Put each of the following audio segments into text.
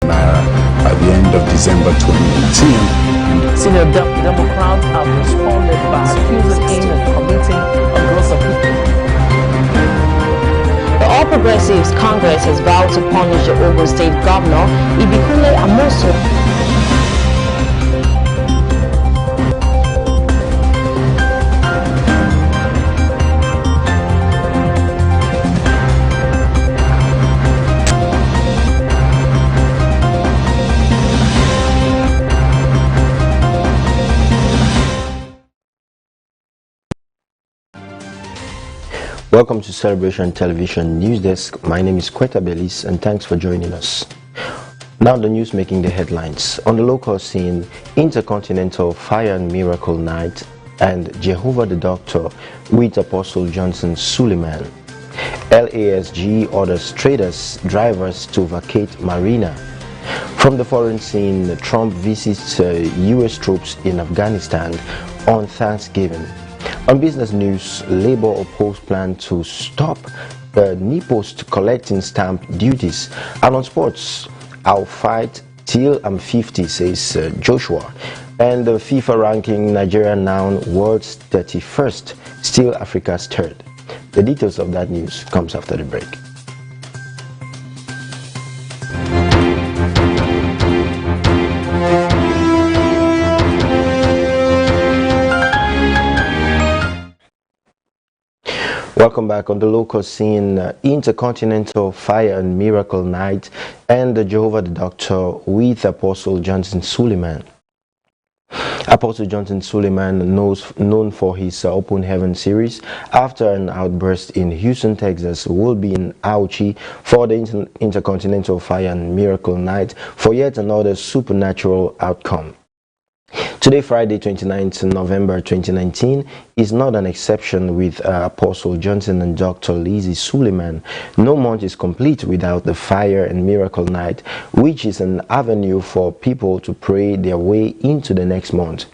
naira at the end of December 2018. Senior Democrats have responded by accusing him of committing a gross offense. The All Progressives Congress has vowed to punish the Ogun State Governor, Ibikule Amosu. Welcome to Celebration Television News Desk. My name is Kweta Belis and thanks for joining us. Now the news making the headlines. On the local scene, Intercontinental Fire and Miracle Night and Jehovah the Doctor with Apostle Johnson Suleiman. LASG orders traders, drivers to vacate marina. From the foreign scene, Trump visits US troops in Afghanistan on Thanksgiving. On business news, Labour opposed plan to stop NIPOST collecting stamp duties. And on sports, I'll fight till I'm 50, says Joshua. And the FIFA ranking, Nigeria now world's 31st, still Africa's third. The details of that news comes after the break. Welcome back. On the local scene, Intercontinental Fire and Miracle Night and the Jehovah the Doctor with Apostle Johnson Suleiman. Apostle Johnson Suleiman, known for his Open Heaven series, after an outburst in Houston, Texas, will be in Auchi for the Intercontinental Fire and Miracle Night for yet another supernatural outcome. Today, Friday, 29th November 2019, is not an exception with Apostle Johnson and Dr. Lizzie Suleiman. No month is complete without the Fire and Miracle Night, which is an avenue for people to pray their way into the next month.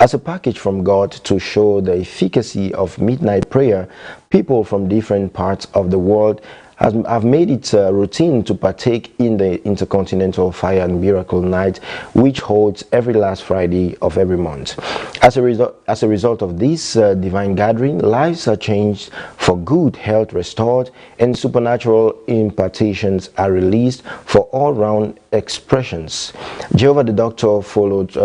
As a package from God to show the efficacy of midnight prayer, people from different parts of the world have made it a routine to partake in the Intercontinental Fire and Miracle Night, which holds every last Friday of every month. As a result of this divine gathering, lives are changed for good, health restored, and supernatural impartations are released for all-round expressions. Jehovah the Doctor followed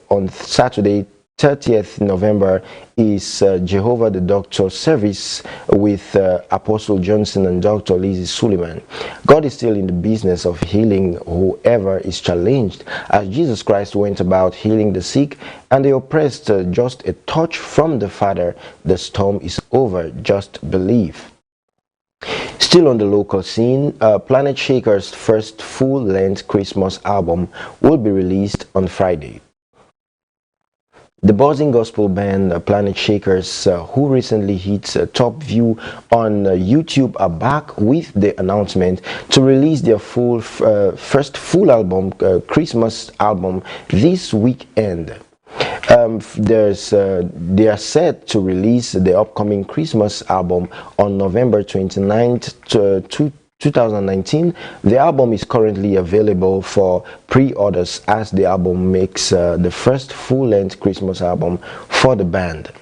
on Saturday, 30th November is Jehovah the Doctor service with Apostle Johnson and Dr. Lizzie Suleiman. God is still in the business of healing whoever is challenged, as Jesus Christ went about healing the sick and the oppressed. Just a touch from the Father, the storm is over. Just believe. Still on the local scene, Planet Shaker's first full-length Christmas album will be released on Friday. The buzzing gospel band Planet Shakers, who recently hit top view on YouTube, are back with the announcement to release their first full album, Christmas album, this weekend. They are set to release the upcoming Christmas album on November 29th, 2019. The album is currently available for pre-orders as the album makes the first full-length Christmas album for the band.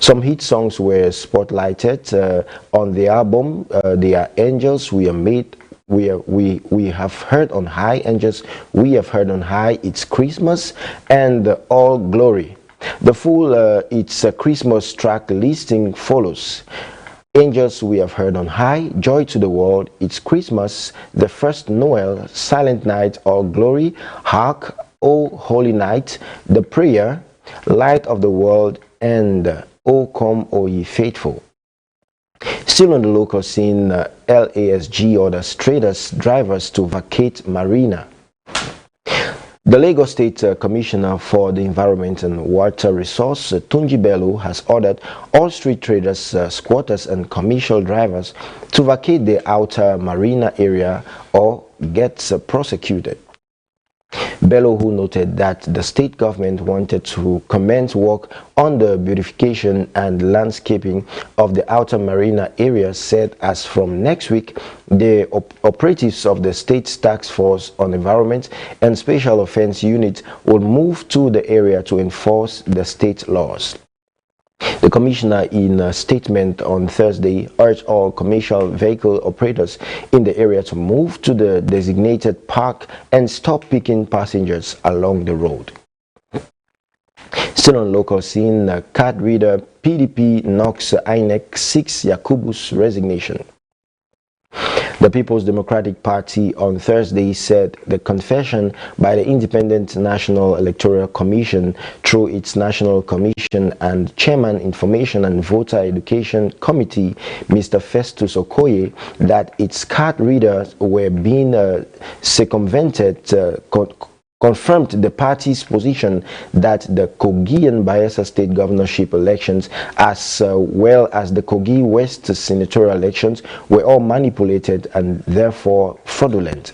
Some hit songs were spotlighted on the album. They are Angels We Are Made. We have heard on high, Angels We Have Heard on High, It's Christmas, and All Glory. The full It's a Christmas track listing follows: Angels We Have Heard on High, Joy to the World, It's Christmas, The First Noel, Silent Night, All Glory, Hark, O Holy Night, The Prayer, Light of the World, and O Come, O Ye Faithful. Still on the local scene, LASG orders traders, drivers to vacate marina. The Lagos State Commissioner for the Environment and Water Resource, Tunji Bello, has ordered all street traders, squatters and commercial drivers to vacate the outer marina area or get prosecuted. Bello, who noted that the state government wanted to commence work on the beautification and landscaping of the outer marina area, said as from next week, the operatives of the state's task force on environment and special offense unit will move to the area to enforce the state laws. The commissioner, in a statement on Thursday, urged all commercial vehicle operators in the area to move to the designated park and stop picking passengers along the road. Still on local scene, card reader PDP knocks INEC seeks Yakubu's resignation. The People's Democratic Party on Thursday said the confession by the Independent National Electoral Commission through its National Commission and Chairman Information and Voter Education Committee, Mr. Festus Okoye, that its card readers were being circumvented confirmed the party's position that the Kogi and Bayelsa state governorship elections, as well as the Kogi West senatorial elections, were all manipulated and therefore fraudulent.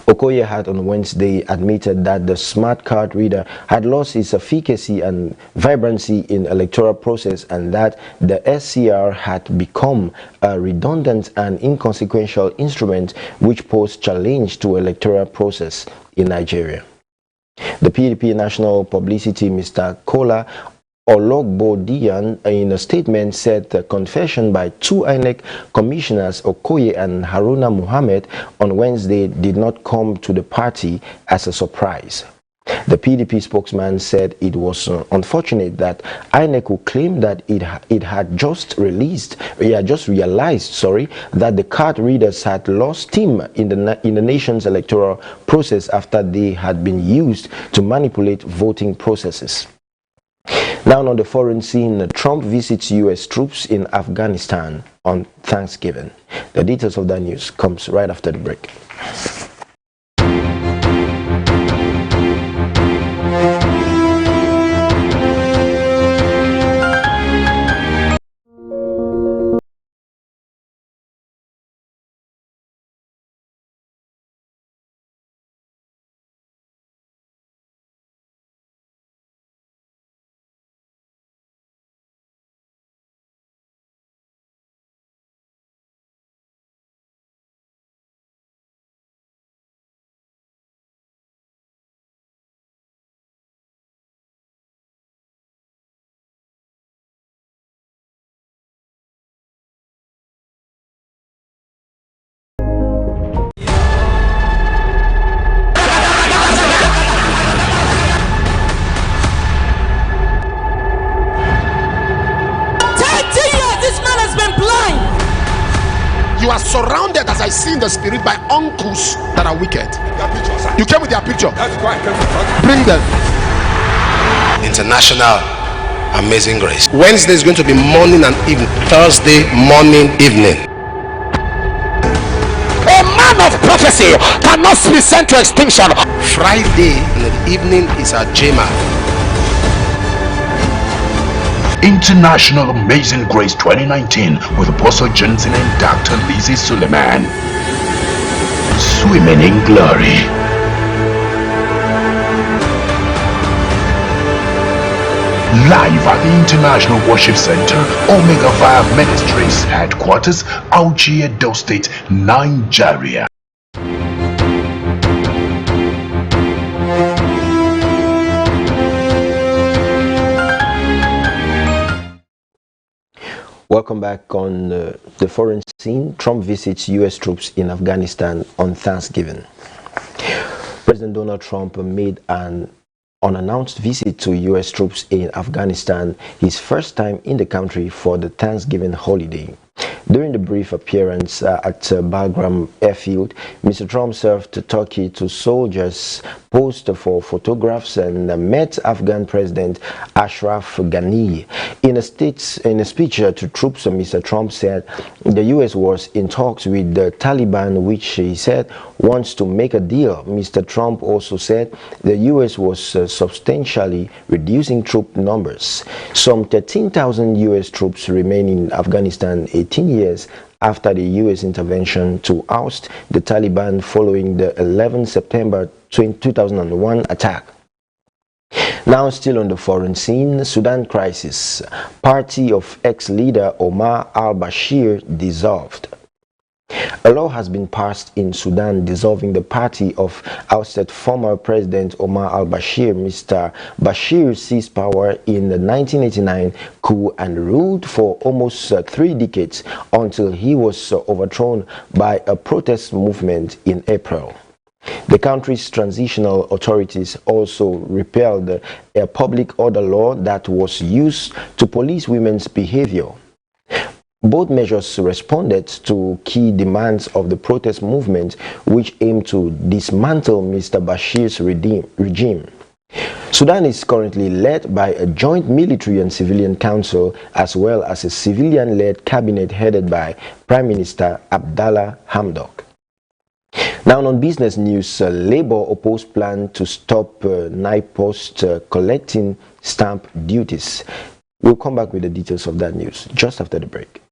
Okoye had on Wednesday admitted that the smart card reader had lost its efficacy and vibrancy in electoral process, and that the SCR had become a redundant and inconsequential instrument which posed challenge to electoral process in Nigeria. The PDP national publicity, Mr. Kola Ologbodiyan, in a statement said the confession by two INEC commissioners, Okoye and Haruna Muhammad, on Wednesday did not come to the party as a surprise. The PDP spokesman said it was unfortunate that INEC would claim that it had just realized that the card readers had lost steam in the nation's electoral process after they had been used to manipulate voting processes. Now on the foreign scene, Trump visits U.S. troops in Afghanistan on Thanksgiving. The details of that news comes right after the break. You are surrounded, as I see in the spirit, by uncles that are wicked. You came with their picture. Bring them. International Amazing Grace. Wednesday is going to be morning and evening. Thursday morning, evening. A man of prophecy cannot be sent to extinction. Friday in the evening is a Jema. International Amazing Grace 2019 with Apostle Johnson and Dr. Lizzie Suleiman. Swimming in Glory. Live at the International Worship Center, Omega 5 Ministries Headquarters, Auchi, Edo State, Nigeria. Welcome back on the foreign scene. Trump visits U.S. troops in Afghanistan on Thanksgiving. President Donald Trump made an unannounced visit to U.S. troops in Afghanistan, his first time in the country for the Thanksgiving holiday. During the brief appearance at Bagram Airfield, Mr. Trump served turkey to soldiers, posed for photographs, and met Afghan President Ashraf Ghani. In a speech to troops, Mr. Trump said the U.S. was in talks with the Taliban, which he said wants to make a deal. Mr. Trump also said the U.S. was substantially reducing troop numbers. Some 13,000 U.S. troops remain in Afghanistan 18 years after the U.S. intervention to oust the Taliban following the 11 September 2001 attack. Now still on the foreign scene, Sudan crisis. Party of ex-leader Omar al-Bashir dissolved. A law has been passed in Sudan dissolving the party of ousted former President Omar al-Bashir. Mr. Bashir seized power in the 1989 coup and ruled for almost 3 decades until he was overthrown by a protest movement in April. The country's transitional authorities also repealed a public order law that was used to police women's behavior. Both measures responded to key demands of the protest movement, which aimed to dismantle Mr. Bashir's regime. Sudan is currently led by a joint military and civilian council, as well as a civilian-led cabinet headed by Prime Minister Abdallah Hamdok. Now on business news, Labour opposed plan to stop NIPOST collecting stamp duties. We'll come back with the details of that news just after the break.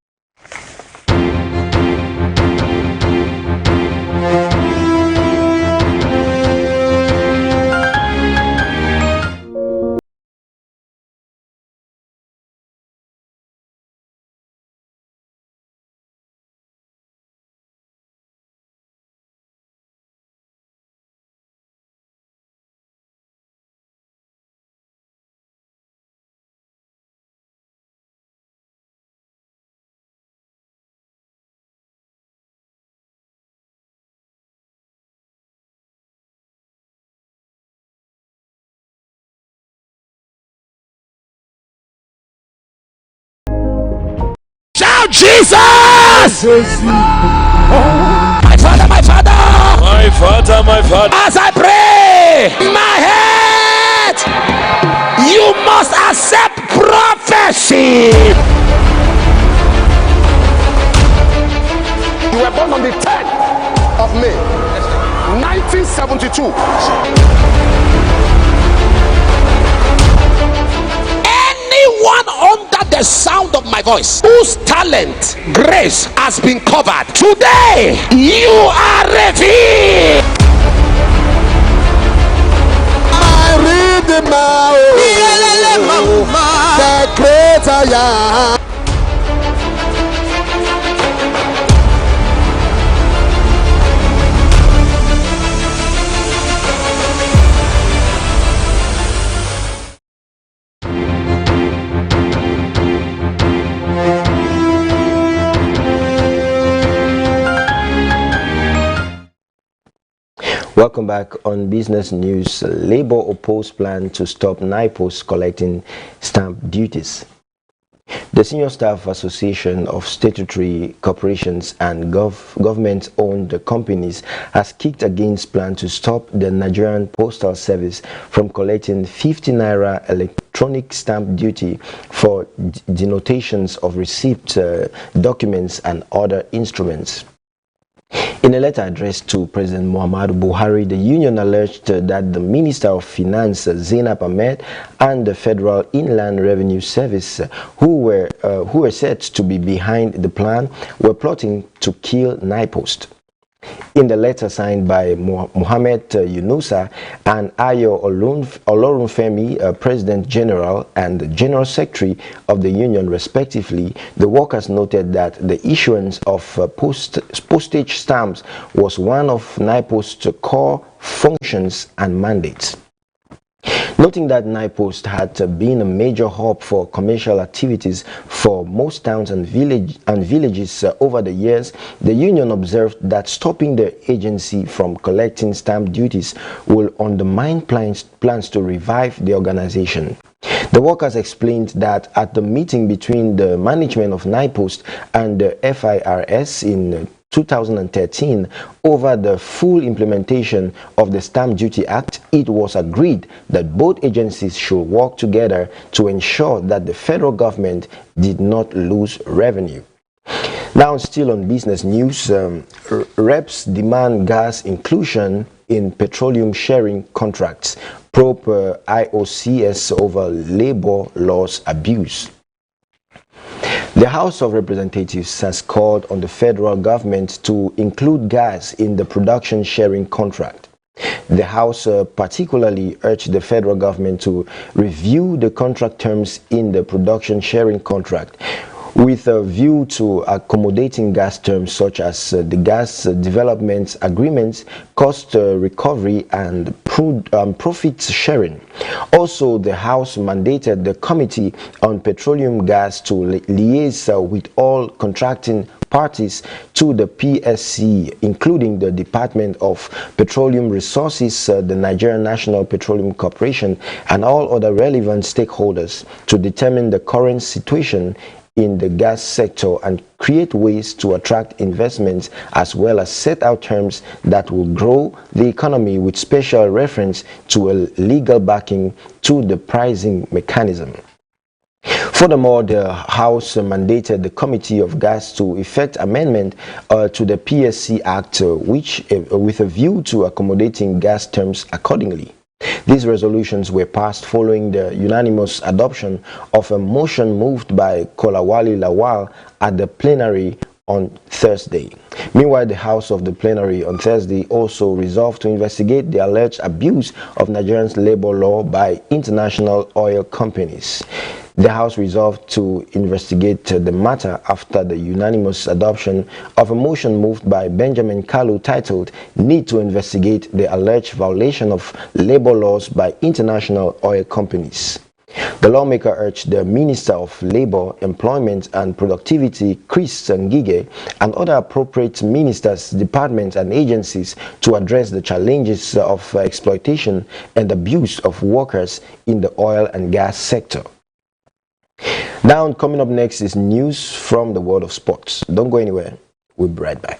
Jesus! My Father, my Father! My Father, my Father! As I pray, my head, you must accept prophecy. You were born on the 10th of May, 1972. Anyone under the sound of my voice whose talent, grace has been covered, today you are revealed. I read the creator. Welcome back on business news. Labour opposed plan to stop NIPOST collecting stamp duties. The Senior Staff Association of Statutory Corporations and Government-Owned Companies has kicked against plan to stop the Nigerian Postal Service from collecting 50 naira electronic stamp duty for denotations of receipt documents and other instruments. In a letter addressed to President Muhammadu Buhari, the union alleged that the Minister of Finance, Zainab Ahmed, and the Federal Inland Revenue Service, who were said to be behind the plan, were plotting to kill NIPOST. In the letter signed by Mohammed Yunusa and Ayo Olorunfemi, President General and General Secretary of the Union respectively, the workers noted that the issuance of postage stamps was one of NIPOST's core functions and mandates. Noting that NIPOST had been a major hub for commercial activities for most towns and villages over the years, the union observed that stopping the agency from collecting stamp duties will undermine plans to revive the organization. The workers explained that at the meeting between the management of NIPOST and the FIRS in 2013 over the full implementation of the Stamp Duty Act, it was agreed that both agencies should work together to ensure that the federal government did not lose revenue. Now, still on business news, reps demand gas inclusion in petroleum sharing contracts, probe IOCS over labor laws abuse. The House of Representatives has called on the federal government to include gas in the production sharing contract. The House particularly urged the federal government to review the contract terms in the production sharing contract with a view to accommodating gas terms such as the gas development agreements, cost recovery, and profit sharing. Also, the House mandated the Committee on Petroleum Gas to liaise with all contracting parties to the PSC, including the Department of Petroleum Resources, the Nigerian National Petroleum Corporation, and all other relevant stakeholders to determine the current situation in the gas sector and create ways to attract investments, as well as set out terms that will grow the economy with special reference to a legal backing to the pricing mechanism. Furthermore, the House mandated the Committee of Gas to effect amendment to the PSC Act, with a view to accommodating gas terms accordingly. These resolutions were passed following the unanimous adoption of a motion moved by Kolawole Lawal at the plenary on Thursday. Meanwhile, the House of the plenary on Thursday also resolved to investigate the alleged abuse of Nigerian labor law by international oil companies. The House resolved to investigate the matter after the unanimous adoption of a motion moved by Benjamin Kalu titled "Need to Investigate the Alleged Violation of Labor Laws by International Oil Companies." The lawmaker urged the Minister of Labor, Employment and Productivity, Chris Ngige, and other appropriate ministers, departments and agencies to address the challenges of exploitation and abuse of workers in the oil and gas sector. Now, coming up next is news from the world of sports. Don't go anywhere. We'll be right back.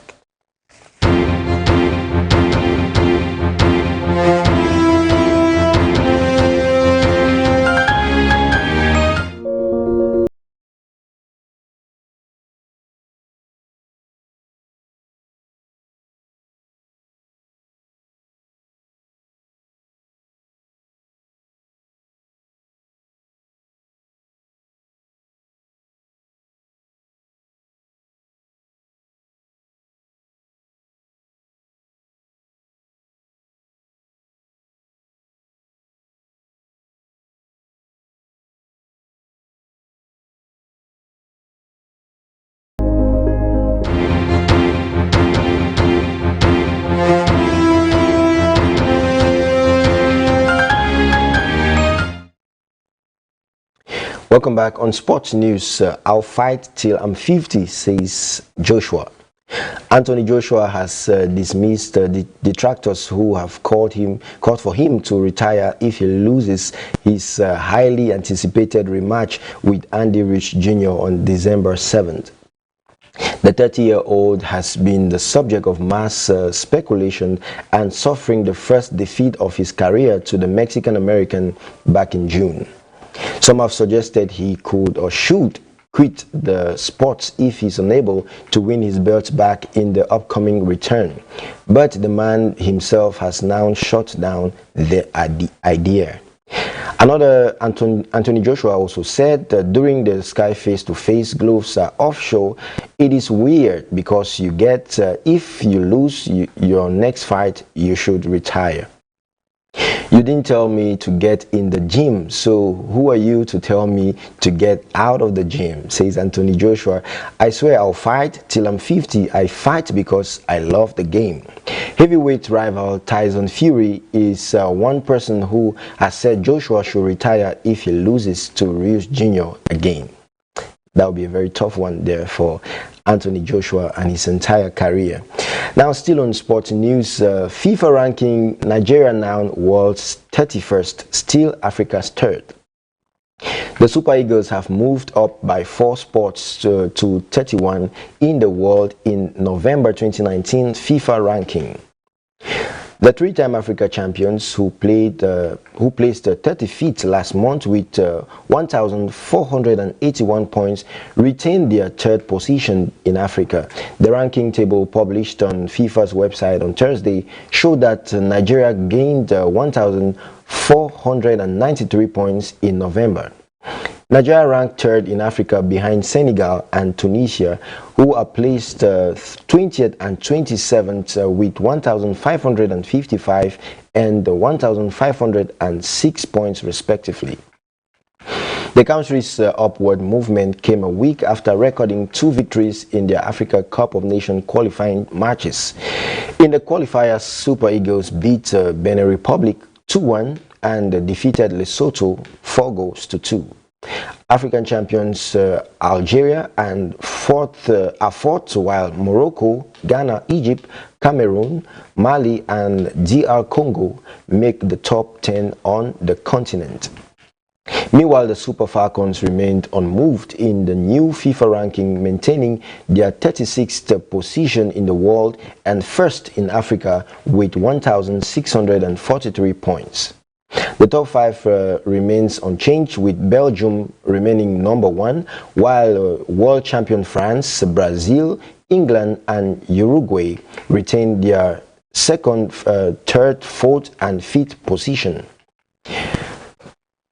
Welcome back on Sports News. I'll fight till I'm 50, says Joshua. Anthony Joshua has dismissed the detractors who have called for him to retire if he loses his highly anticipated rematch with Andy Rich Jr. on December 7th. The 30-year-old has been the subject of mass speculation and suffering the first defeat of his career to the Mexican-American back in June. Some have suggested he could or should quit the sport if he's unable to win his belt back in the upcoming return. But the man himself has now shut down the idea. Another Anthony Joshua also said that during the Sky face-to-face gloves off-show, it is weird because you get, if you lose your next fight, you should retire. You didn't tell me to get in the gym, so who are you to tell me to get out of the gym, says Anthony Joshua. I swear I'll fight till I'm 50. I fight because I love the game. Heavyweight rival Tyson Fury is one person who has said Joshua should retire if he loses to Rich Jr. again. That would be a very tough one there for Anthony Joshua and his entire career. Now, still on sports news, FIFA ranking Nigeria now world's 31st, still Africa's 3rd. The Super Eagles have moved up by 4 spots to 31 in the world in November 2019 FIFA ranking. The 3-time Africa champions who placed 35th last month with 1,481 points retained their 3rd position in Africa. The ranking table published on FIFA's website on Thursday showed that Nigeria gained 1,493 points in November. Nigeria ranked third in Africa behind Senegal and Tunisia, who are placed 20th and 27th with 1,555 and 1,506 points respectively. The country's upward movement came a week after recording 2 victories in their Africa Cup of Nations qualifying matches. In the qualifiers, Super Eagles beat Benin Republic 2-1 and defeated Lesotho 4-2. African champions Algeria are fourth, while Morocco, Ghana, Egypt, Cameroon, Mali and DR Congo make the top 10 on the continent. Meanwhile, the Super Falcons remained unmoved in the new FIFA ranking, maintaining their 36th position in the world and first in Africa with 1,643 points. The top 5 remains unchanged, with Belgium remaining number 1, while world champion France, Brazil, England and Uruguay retain their 2nd, 3rd, 4th and 5th position.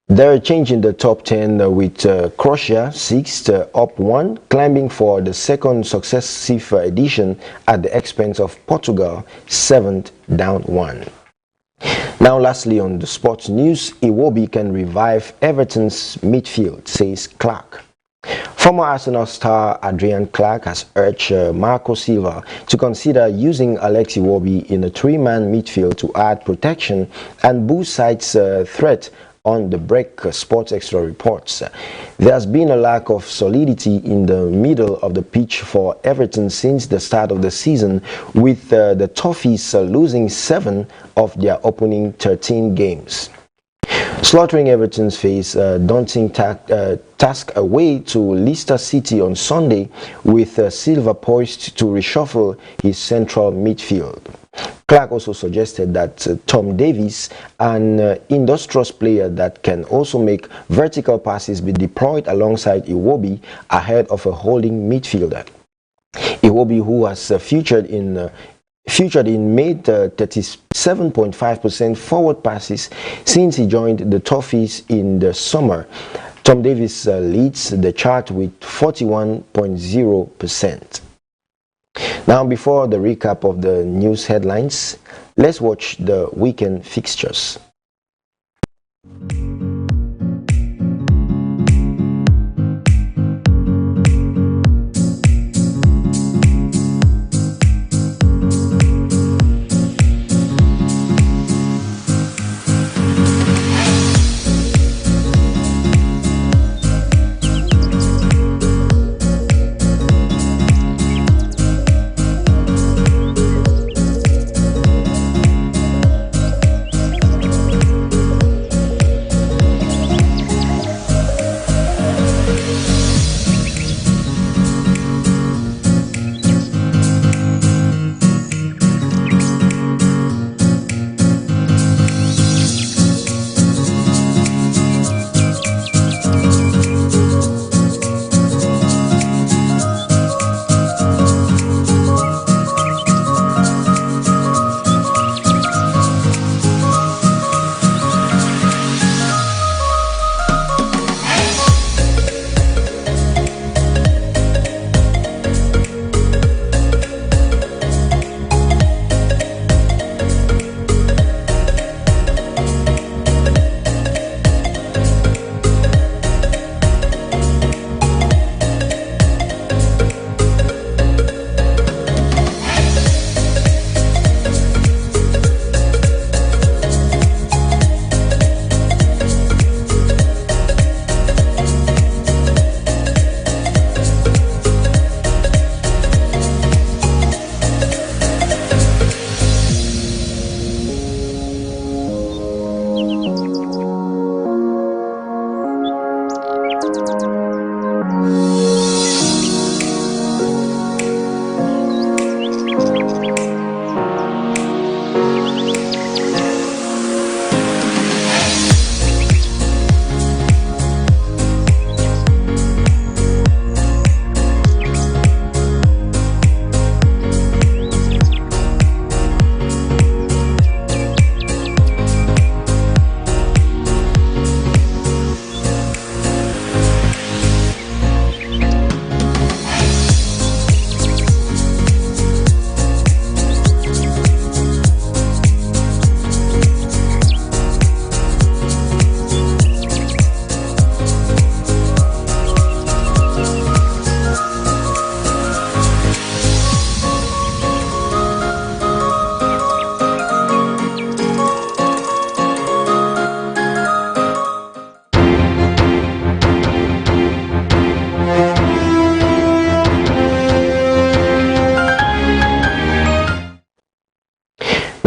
There are change in the top 10 with Croatia 6th, up 1, climbing for the 2nd successive edition at the expense of Portugal 7th, down 1. Now lastly on the sports news, Iwobi can revive Everton's midfield, says Clark. Former Arsenal star Adrian Clark has urged Marco Silva to consider using Alex Iwobi in a 3-man midfield to add protection and boost side's threat on the break. Sports Extra reports. There has been a lack of solidity in the middle of the pitch for Everton since the start of the season, with the Toffees losing 7 of their opening 13 games. Slaughtering Everton's face daunting task away to Leicester City on Sunday, with Silva poised to reshuffle his central midfield. Clark also suggested that Tom Davies, an industrious player that can also make vertical passes, be deployed alongside Iwobi ahead of a holding midfielder. Iwobi, who has featured in made 37.5% forward passes since he joined the Toffees in the summer. Tom Davies leads the chart with 41.0%. Now, before the recap of the news headlines, let's watch the weekend fixtures.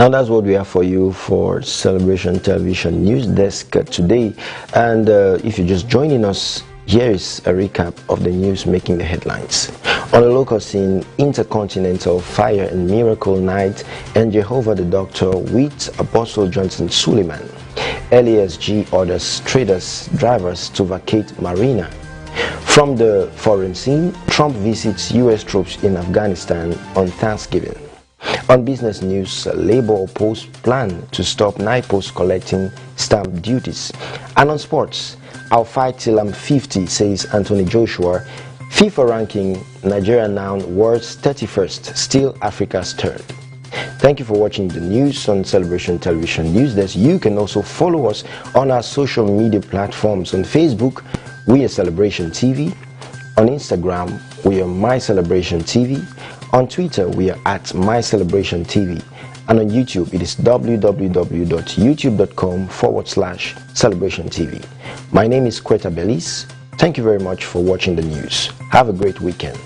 Now that's what we have for you for Celebration Television News Desk today. And if you're just joining us, here is a recap of the news making the headlines. On the local scene, Intercontinental Fire and Miracle Night and Jehovah the Doctor with Apostle Johnson Suleiman. LASG orders traders, drivers to vacate marina. From the foreign scene, Trump visits U.S. troops in Afghanistan on Thanksgiving. On business news, Labour opposed plan to stop NIPOs collecting stamp duties. And on sports, I'll fight till I'm 50, says Anthony Joshua. FIFA ranking, Nigeria now world's 31st, still Africa's third. Thank you for watching the news on Celebration Television News Desk. You can also follow us on our social media platforms. On Facebook, we are Celebration TV. On Instagram, we are My Celebration TV. On Twitter, we are at My Celebration TV. And on YouTube, it is www.youtube.com/Celebration TV. My name is Kweta Belis. Thank you very much for watching the news. Have a great weekend.